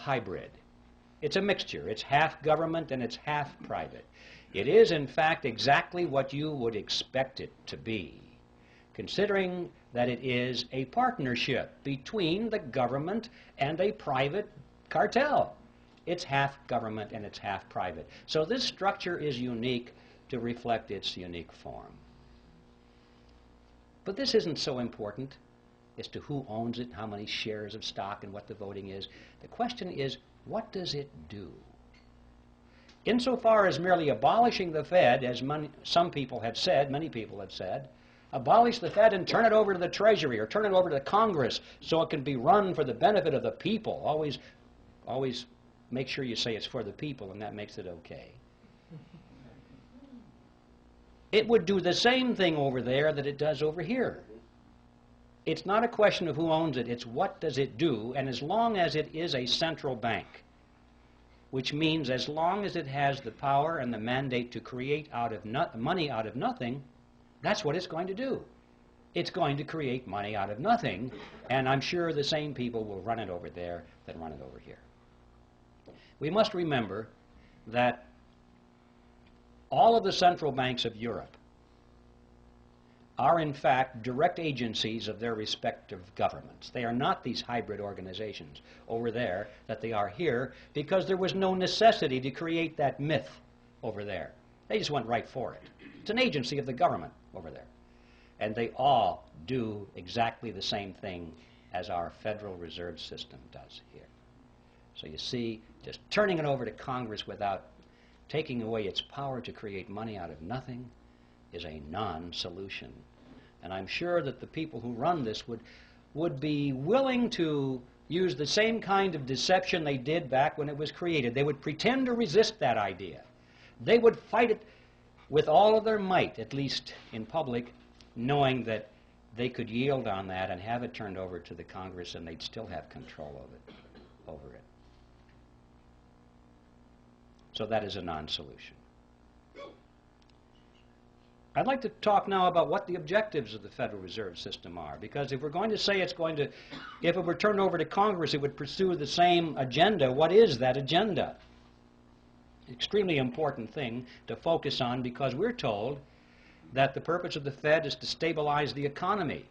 hybrid. It's a mixture. It's half government and it's half private. It is, in fact, exactly what you would expect it to be, considering that it is a partnership between the government and a private cartel. It's half government and it's half private. So this structure is unique to reflect its unique form. But this isn't so important as to who owns it, how many shares of stock, and what the voting is. The question is, what does it do? Insofar as merely abolishing the Fed, as some people have said, many people have said, abolish the Fed and turn it over to the Treasury or turn it over to the Congress so it can be run for the benefit of the people. Always make sure you say it's for the people, and that makes it okay. It would do the same thing over there that it does over here. It's not a question of who owns it, it's what does it do, and as long as it is a central bank, which means as long as it has the power and the mandate to create money out of nothing, that's what it's going to do. It's going to create money out of nothing, and I'm sure the same people will run it over there that run it over here. We must remember that all of the central banks of Europe are in fact direct agencies of their respective governments. They are not these hybrid organizations over there that they are here, because there was no necessity to create that myth over there. They just went right for it. It's an agency of the government over there. And they all do exactly the same thing as our Federal Reserve System does here. So you see, just turning it over to Congress without taking away its power to create money out of nothing is a non-solution. And I'm sure that the people who run this would be willing to use the same kind of deception they did back when it was created. They would pretend to resist that idea. They would fight it with all of their might, at least in public, knowing that they could yield on that and have it turned over to the Congress and they'd still have control of it, over it. So that is a non-solution. I'd like to talk now about what the objectives of the Federal Reserve System are, because if we're going to say it's going to, if it were turned over to Congress, it would pursue the same agenda. What is that agenda? Extremely important thing to focus on, because we're told that the purpose of the Fed is to stabilize the economy.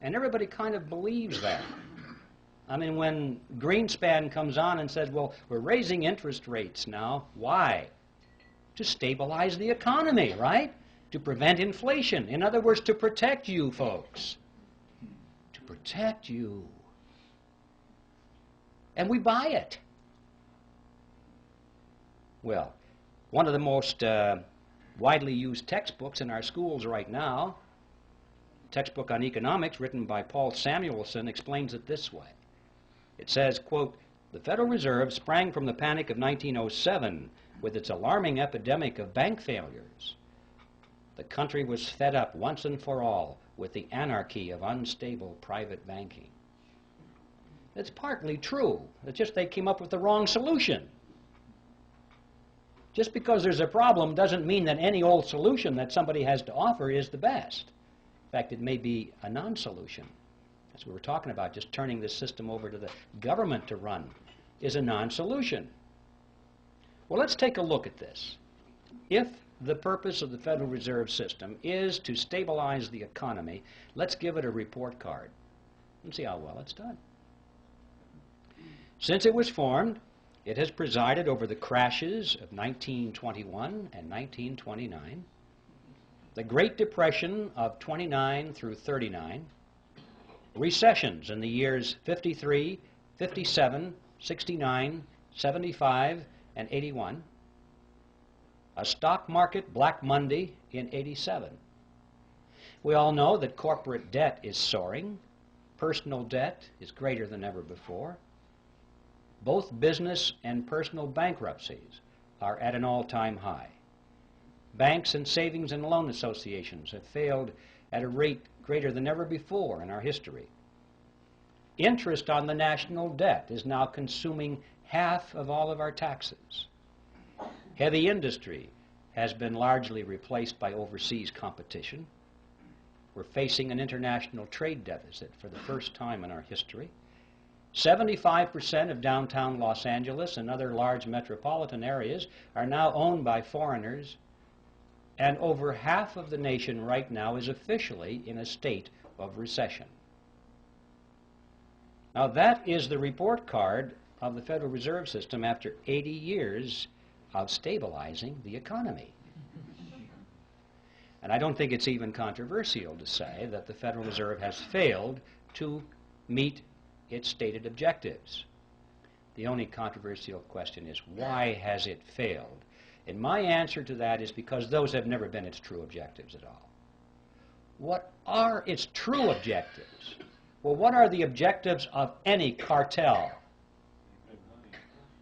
And everybody kind of believes that. I mean, when Greenspan comes on and says, well, we're raising interest rates now, why? To stabilize the economy, right? To prevent inflation. In other words, to protect you folks. To protect you. And we buy it. Well, one of the most widely used textbooks in our schools right now, a textbook on economics written by Paul Samuelson, explains it this way. It says, quote, "The Federal Reserve sprang from the panic of 1907 with its alarming epidemic of bank failures. The country was fed up once and for all with the anarchy of unstable private banking." It's partly true. It's just they came up with the wrong solution. Just because there's a problem doesn't mean that any old solution that somebody has to offer is the best. In fact, it may be a non-solution. As we were talking about, just turning this system over to the government to run is a non-solution. Well, let's take a look at this. If the purpose of the Federal Reserve System is to stabilize the economy, let's give it a report card and see how well it's done. Since it was formed, it has presided over the crashes of 1921 and 1929, the Great Depression of 29 through 39, recessions in the years 53, 57, 69, 75, and 81, a stock market Black Monday in 87. We all know that corporate debt is soaring, personal debt is greater than ever before. Both business and personal bankruptcies are at an all-time high. Banks and savings and loan associations have failed at a rate greater than ever before in our history. Interest on the national debt is now consuming half of all of our taxes. Heavy industry has been largely replaced by overseas competition. We're facing an international trade deficit for the first time in our history. 75% of downtown Los Angeles and other large metropolitan areas are now owned by foreigners, and over half of the nation right now is officially in a state of recession. Now that is the report card of the Federal Reserve System after 80 years of stabilizing the economy. And I don't think it's even controversial to say that the Federal Reserve has failed to meet its stated objectives. The only controversial question is, why has it failed? And my answer to that is because those have never been its true objectives at all. What are its true objectives? Well, what are the objectives of any cartel?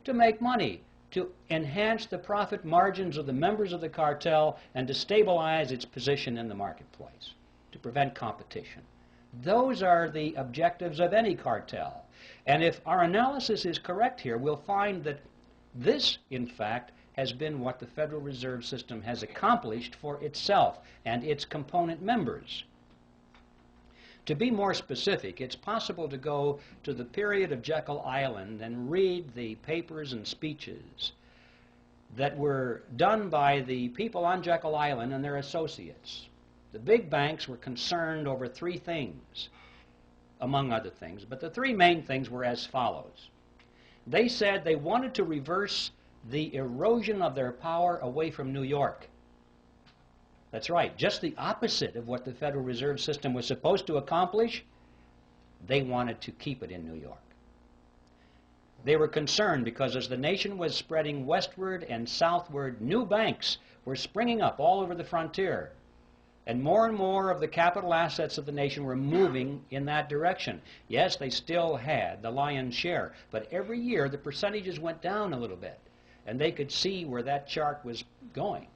To make money, to enhance the profit margins of the members of the cartel, and to stabilize its position in the marketplace, to prevent competition. Those are the objectives of any cartel. And if our analysis is correct here, we'll find that this, in fact, has been what the Federal Reserve System has accomplished for itself and its component members. To be more specific, it's possible to go to the period of Jekyll Island and read the papers and speeches that were done by the people on Jekyll Island and their associates. The big banks were concerned over three things, among other things, but the three main things were as follows. They said they wanted to reverse the erosion of their power away from New York. That's right, just the opposite of what the Federal Reserve System was supposed to accomplish. They wanted to keep it in New York. They were concerned because as the nation was spreading westward and southward, new banks were springing up all over the frontier. And more of the capital assets of the nation were moving in that direction. Yes, they still had the lion's share, but every year the percentages went down a little bit. And they could see where that chart was going.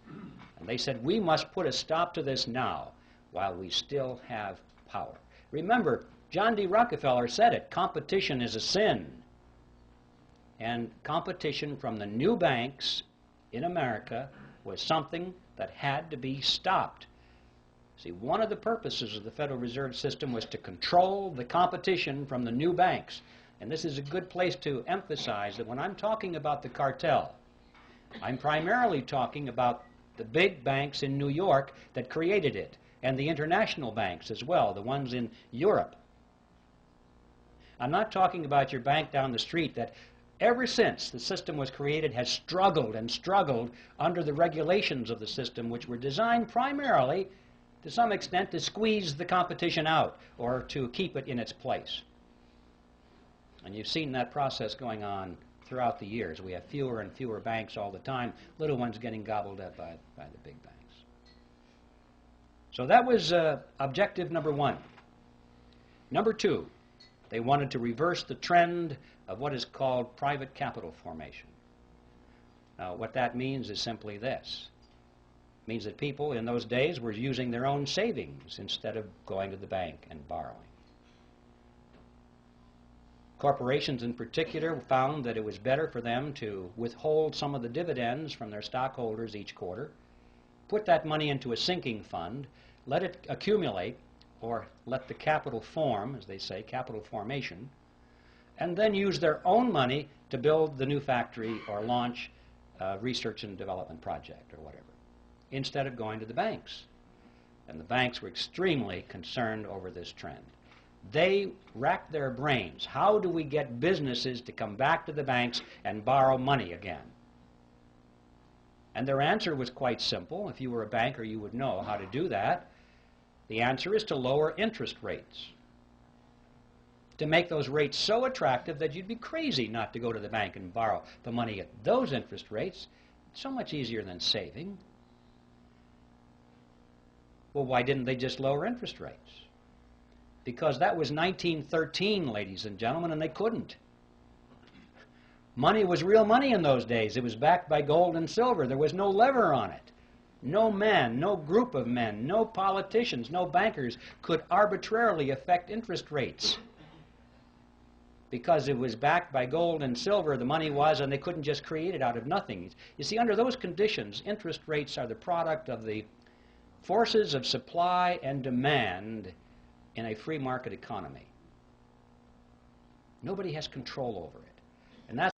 And they said, we must put a stop to this now while we still have power. Remember, John D. Rockefeller said it, competition is a sin. And competition from the new banks in America was something that had to be stopped. See, one of the purposes of the Federal Reserve System was to control the competition from the new banks. And this is a good place to emphasize that when I'm talking about the cartel, I'm primarily talking about the big banks in New York that created it, and the international banks as well, the ones in Europe. I'm not talking about your bank down the street that ever since the system was created has struggled and struggled under the regulations of the system, which were designed primarily, to some extent, to squeeze the competition out or to keep it in its place. And you've seen that process going on throughout the years. We have fewer and fewer banks all the time, little ones getting gobbled up by the big banks. So that was objective number one. Number two, they wanted to reverse the trend of what is called private capital formation. Now, what that means is simply this. It means that people in those days were using their own savings instead of going to the bank and borrowing. Corporations in particular found that it was better for them to withhold some of the dividends from their stockholders each quarter, put that money into a sinking fund, let it accumulate, or let the capital form, as they say, capital formation, and then use their own money to build the new factory or launch a research and development project or whatever, instead of going to the banks. And the banks were extremely concerned over this trend. They racked their brains. How do we get businesses to come back to the banks and borrow money again? And their answer was quite simple. If you were a banker, you would know how to do that. The answer is to lower interest rates, to make those rates so attractive that you'd be crazy not to go to the bank and borrow the money at those interest rates. It's so much easier than saving. Well, why didn't they just lower interest rates? Because that was 1913, ladies and gentlemen, and they couldn't. Money was real money in those days. It was backed by gold and silver. There was no lever on it. No man, no group of men, no politicians, no bankers could arbitrarily affect interest rates. Because it was backed by gold and silver, the money was, and they couldn't just create it out of nothing. You see, under those conditions, interest rates are the product of the forces of supply and demand in a free market economy. Nobody has control over it. And that's